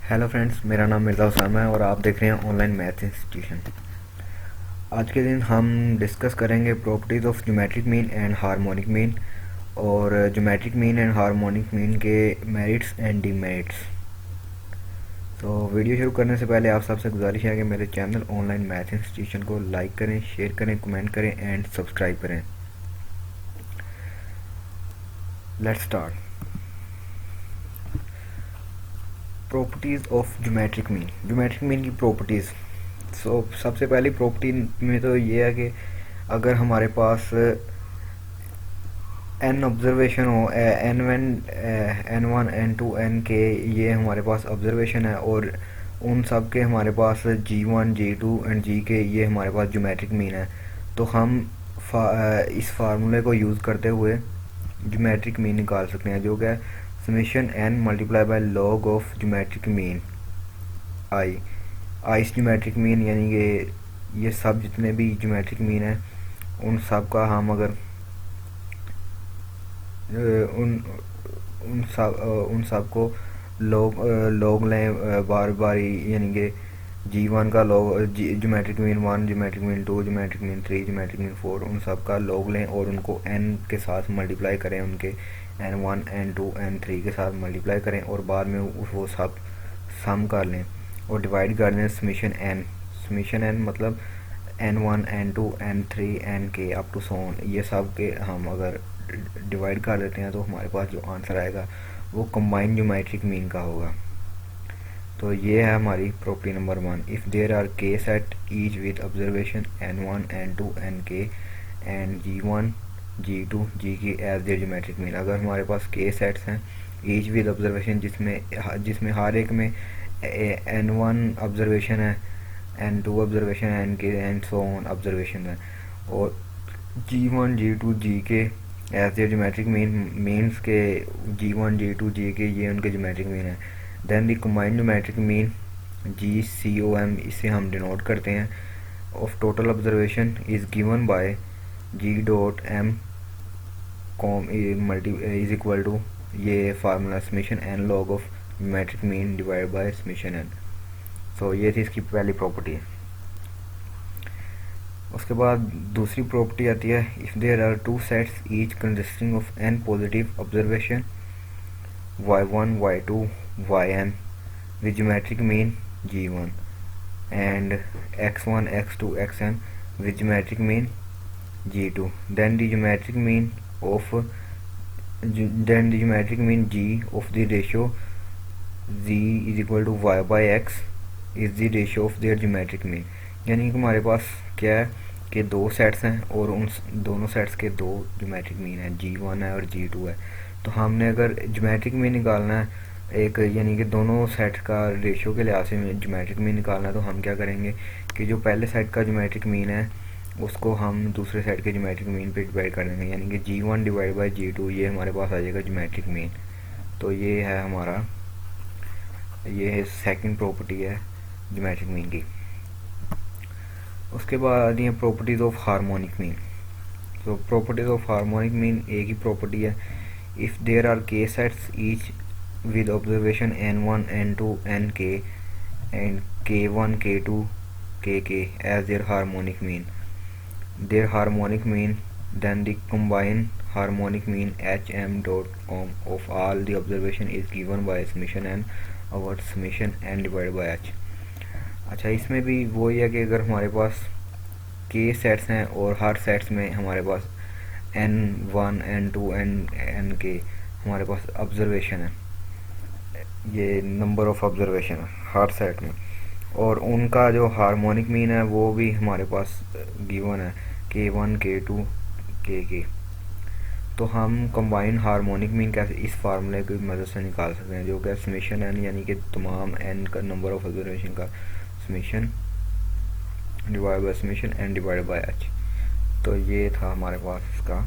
Hello friends, मेरा नाम मिर्ज़ा उसामा है और आप देख रहे हैं ऑनलाइन मैथ इंस्टीट्यूशन। आज के दिन हम डिस्कस करेंगे properties of geometric mean and harmonic mean और geometric mean and harmonic mean के मेरिट्स एंड डीमेरिट्स। तो वीडियो शुरू करने से पहले आप सबसे गुजारिश है कि मेरे चैनल ऑनलाइन मैथ इंस्टीट्यूशन को लाइक करें, शेयर करें, कमेंट करें एंड सब्सक्राइब करें। Let's start. Properties of geometric mean की प्रॉपर्टीज़। सबसे पहली प्रॉपर्टी में तो ये है कि अगर हमारे पास एन ऑब्जर्वेशन हो, n one n two n k, ये हमारे पास ऑब्जर्वेशन है और उन सब के हमारे पास G1 G2 एंड जी के ये हमारे पास ज्योमेट्रिक मीन है, तो हम इस फार्मूले को यूज़ करते हुए ज्योमेट्रिक मीन निकाल सकते हैं, जो कि summation n multiply by log of geometric mean i. आइस ज्योमेट्रिक मीन यानी कि ये सब जितने भी ज्योमेट्रिक मीन हैं उन सब का हम अगर उन सब को लॉग लें बार बारी, यानी कि G1 का log, geometric mean 1, geometric mean 2, geometric mean 3, geometric mean 4, उन सब का लॉग लें और उनको n के साथ मल्टीप्लाई करें, उनके n1 n2 n3 के साथ मल्टीप्लाई करें और बाद में वो सब सम कर लें और डिवाइड कर दें समेशन n मतलब n1 n2 n3 nk up to so on. ये सब के हम अगर डिवाइड कर देते हैं तो हमारे पास जो आंसर आएगा वो कंबाइंड ज्योमेट्रिक मीन का होगा। तो ये है हमारी property number 1। If there are K set each with observation n1 n2 nk and G1 G2 Gk as their geometric mean. अगर हमारे पास के सेट्स हैं ईच विद ऑब्जर्वेशन जिसमें हर एक में n1 ऑब्जर्वेशन है, n2 ऑब्जर्वेशन है, nk and so on observation है, और G1 G2 Gk as their geometric means के G1 G2 Gk ये उनके ज्योमेट्रिक मीन है। Then the combined geometric mean GCOM, इसे हम डिनोट करते हैं, of total observation is given by G dot M is equal to ये formula summation n log of geometric mean divide by summation n। So ये थी इसकी पहली property. उसके बाद दूसरी प्रॉपर्टी आती है, if there are two sets each consisting of n positive observation y1 y2 yn with geometric mean G1 and x1 x2 xn with geometric mean G2, then the geometric mean G of the ratio z is equal to y by x is the ratio of their geometric mean। यानी कि हमारे पास क्या है कि दो sets हैं और उन दोनों सेट्स के दो ज्योमेट्रिक मीन है, G1 है और G2 है। तो हमने अगर ज्योमेट्रिक मीन निकालना है एक, यानी कि दोनों सेट का रेशियो के लिहाज से ज्योमेट्रिक मीन निकालना है, तो हम क्या करेंगे कि जो पहले सेट का ज्योमेट्रिक मीन है उसको हम दूसरे सेट के ज्योमेट्रिक मीन पे डिवाइड कर देंगे, यानी कि G1 डिवाइड बाई G2, ये हमारे पास आ जाएगा ज्योमेट्रिक मीन। तो ये है हमारा, ये सेकंड प्रॉपर्टी है ज्योमेट्रिक मीन की। उसके बाद ये प्रॉपर्टीज़ ऑफ हार्मोनिक मीन। तो प्रॉपर्टीज़ ऑफ हार्मोनिक मीन एक ही प्रॉपर्टी है, इफ़ देयर आर के sets each with observation n1 n2 nk and k1 k2 kk as their harmonic mean, then the combined harmonic mean hm dot com of all the observation is given by summation n over summation n divided by h। अच्छा, इसमें भी वही है कि अगर हमारे पास k sets हैं और हर सेट्स में हमारे पास n1 n2 nk हमारे पास ऑब्जर्वेशन है, ये नंबर ऑफ ऑब्जर्वेशन है हर सेट में, और उनका जो हार्मोनिक मीन है वो भी हमारे पास गिवन है k1 k2 kk। तो हम कंबाइंड हार्मोनिक मीन कैसे इस फार्मूले की मदद से निकाल सकते हैं, जो कि समेशन n यानी कि तमाम n का नंबर ऑफ ऑब्जर्वेशन का summation divide by summation n divide by h। तो ये था हमारे पास इसका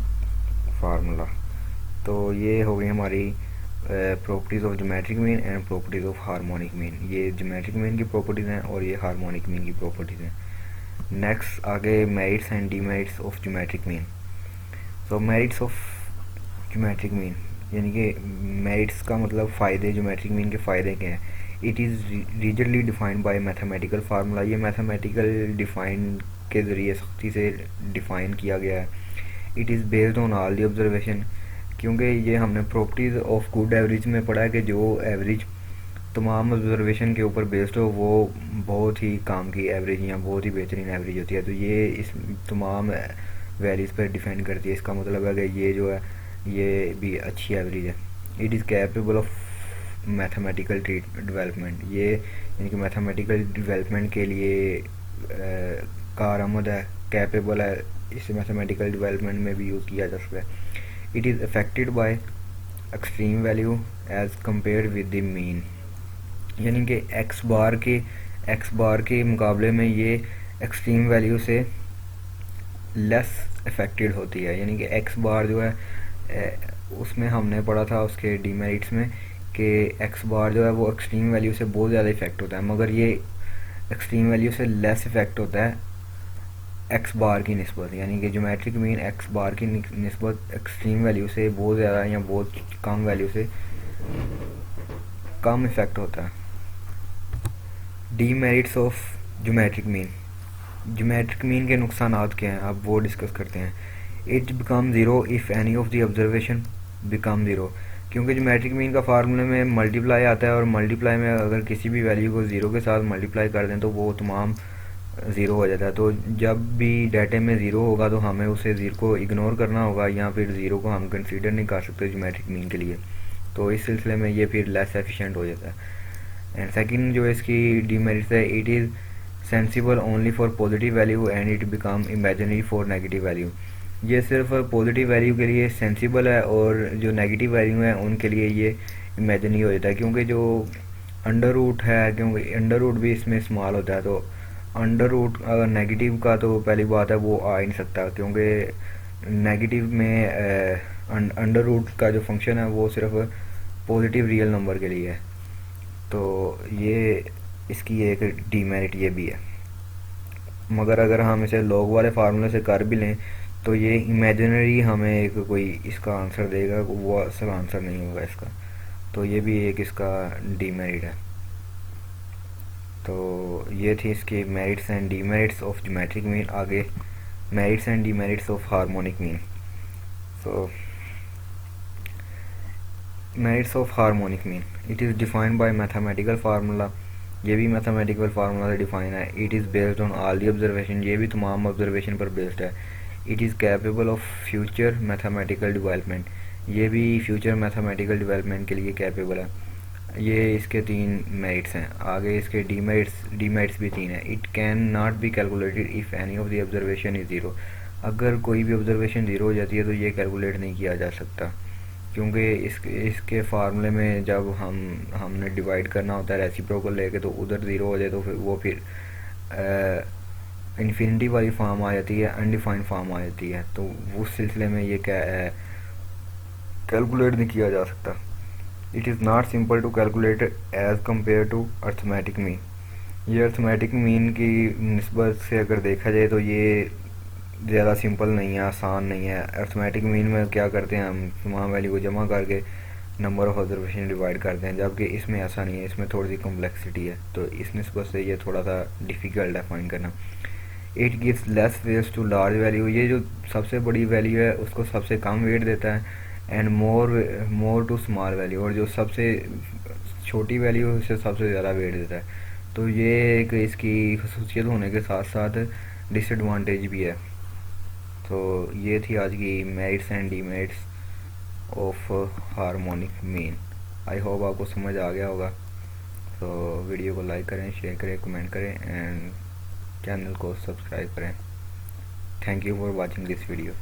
फार्मूला। तो ये हो गई हमारी properties of geometric mean and properties of harmonic mean. ये ज्योमेट्रिक मीन की प्रॉपर्टीज़ हैं और ये हार्मोनिक मीन की प्रॉपर्टीज़ हैं। नेक्स्ट आगे merits and demerits of geometric mean. तो मेरिट्स ऑफ ज्योमेट्रिक मीन, यानी कि मेरिट्स का मतलब फ़ायदे, ज्योमेट्रिक मीन के फ़ायदे क्या हैं। It is rigidly defined by mathematical formula, ये मैथमेटिकल डिफाइन के ज़रिए सख्ती से डिफ़ाइन किया गया है। It is based on all the observation, क्योंकि ये हमने प्रॉपर्टीज़ ऑफ गुड एवरेज में पढ़ा है कि जो एवरेज तमाम ऑब्जर्वेशन के ऊपर बेस्ड हो वो बहुत ही काम की एवरेज या बहुत ही बेहतरीन एवरेज होती है। तो ये इस तमाम वैल्यूज़ पर डिपेंड करती है। इसका मतलब है कि ये जो है ये भी अच्छी एवरेज है। It is capable of mathematical development, ये यानी कि मैथमेटिकल डेवलपमेंट के लिए कारआमद है, कैपेबल है, इसे मैथमेटिकल डेवलपमेंट में भी यूज़ किया जा सकता है। It is affected by extreme value as compare with the mean, यानी कि एक्स बार के मुकाबले में ये एक्सट्रीम वैल्यू से लेस अफेक्टेड होती है। यानी कि एक्स बार जो है उसमें हमने पढ़ा था उसके डीमेरिट्स में कि एक्स बार जो है वो एक्सट्रीम वैल्यू से बहुत ज़्यादा इफेक्ट होता है, मगर ये एक्सट्रीम वैल्यू से लेस इफेक्ट होता है एक्स बार की निस्बत, यानी कि ज्योमेट्रिक मीन एक्स बार की निस्बत एक्सट्रीम वैल्यू से बहुत ज़्यादा या बहुत कम वैल्यू से कम इफेक्ट होता है। Demerits of geometric mean, geometric mean के नुकसानात क्या हैं अब वो डिस्कस करते हैं। It become zero if any of the observation become zero, क्योंकि ज्योमेट्रिक मीन का फार्मूले में मल्टीप्लाई आता है और मल्टीप्लाई में अगर किसी भी वैल्यू को ज़ीरो के साथ मल्टीप्लाई कर दें तो वो तमाम ज़ीरो हो जाता है। तो जब भी डाटे में ज़ीरो होगा तो हमें उसे ज़ीरो को इग्नोर करना होगा या फिर ज़ीरो को हम कंसीडर नहीं कर सकते ज्योमेट्रिक मीन के लिए। तो इस सिलसिले में ये फिर लेस एफिशिएंट हो जाता है। एंड सेकंड जो इसकी डीमेरिट्स है, it is sensible only for positive value and it become imaginary for negative value, ये सिर्फ पॉजिटिव वैल्यू के लिए सेंसिबल है और जो नेगेटिव वैल्यू है उनके लिए ये इमेजिनरी हो जाता है। क्योंकि जो अंडर रूट है, क्योंकि अंडर रूट भी इसमें इस्तेमाल होता है, तो अंडर रूट अगर नेगेटिव का तो पहली बात है वो आ ही नहीं सकता, क्योंकि नेगेटिव में अंडर रूट का जो फंक्शन है वो सिर्फ पॉजिटिव रियल नंबर के लिए है। तो ये इसकी एक डीमेरिट ये भी है। मगर अगर हम इसे लॉग वाले फार्मूले से कर भी लें तो ये इमेजिनरी हमें एक कोई इसका आंसर देगा, वो असल आंसर नहीं होगा इसका। तो ये भी एक इसका डीमेरिट है। तो ये थी इसके merits and demerits of geometric mean. आगे merits and demerits of harmonic mean. So merits of harmonic mean, it is defined by mathematical formula, ये भी मैथमेटिकल फार्मूला से डिफाइन है। It is based on all the observation, ये भी तमाम observation पर based है। It is capable of future mathematical development, ये भी फ्यूचर मैथमेटिकल डेवलपमेंट के लिए कैपेबल है। ये इसके 3 मेरिट्स हैं। आगे इसके डीमेरिट्स भी 3 हैं। It can not be calculated if any of the observation is zero, अगर कोई भी ऑब्जर्वेशन ज़ीरो हो जाती है तो ये कैलकुलेट नहीं किया जा सकता, क्योंकि इसके फार्मूले में जब हमने डिवाइड करना होता है रेसिप्रोकल लेके तो उधर ज़ीरो हो जाए तो फिर वो फिर इन्फिनिटी वाली फॉर्म आ जाती है, अनडिफाइंड फॉर्म आ जाती है। तो उस सिलसिले में ये क्या कैलकुलेट नहीं किया जा सकता। It is not simple to calculate as compare to arithmetic mean, ये अर्थमेटिक मीन की निस्बत से अगर देखा जाए तो ये ज़्यादा सिंपल नहीं है, आसान नहीं है। अर्थमेटिक मीन में क्या करते हैं हम तमाम वैल्यू को जमा करके नंबर ऑफ ऑब्जर्वेशन डिवाइड करते हैं, जबकि इसमें ऐसा नहीं है, इसमें थोड़ी सी कॉम्प्लेक्सिटी है। तो इस निस्बत से ये थोड़ा सा डिफ़िकल्ट है फाइंड करना। It gives less weights to large value, ये जो सबसे बड़ी वैल्यू है उसको सबसे कम वेट देता है। And more to small value, और जो सबसे छोटी वैल्यू है उसे सबसे ज़्यादा वेट देता है। तो ये एक इसकी खसूसियत होने के साथ साथ डिसएडवांटेज भी है। तो ये थी आज की merits and demerits of harmonic mean. I hope आपको समझ आ गया होगा। तो वीडियो को लाइक करें, शेयर करें, कमेंट करें एंड चैनल को सब्सक्राइब करें। Thank you for watching this video.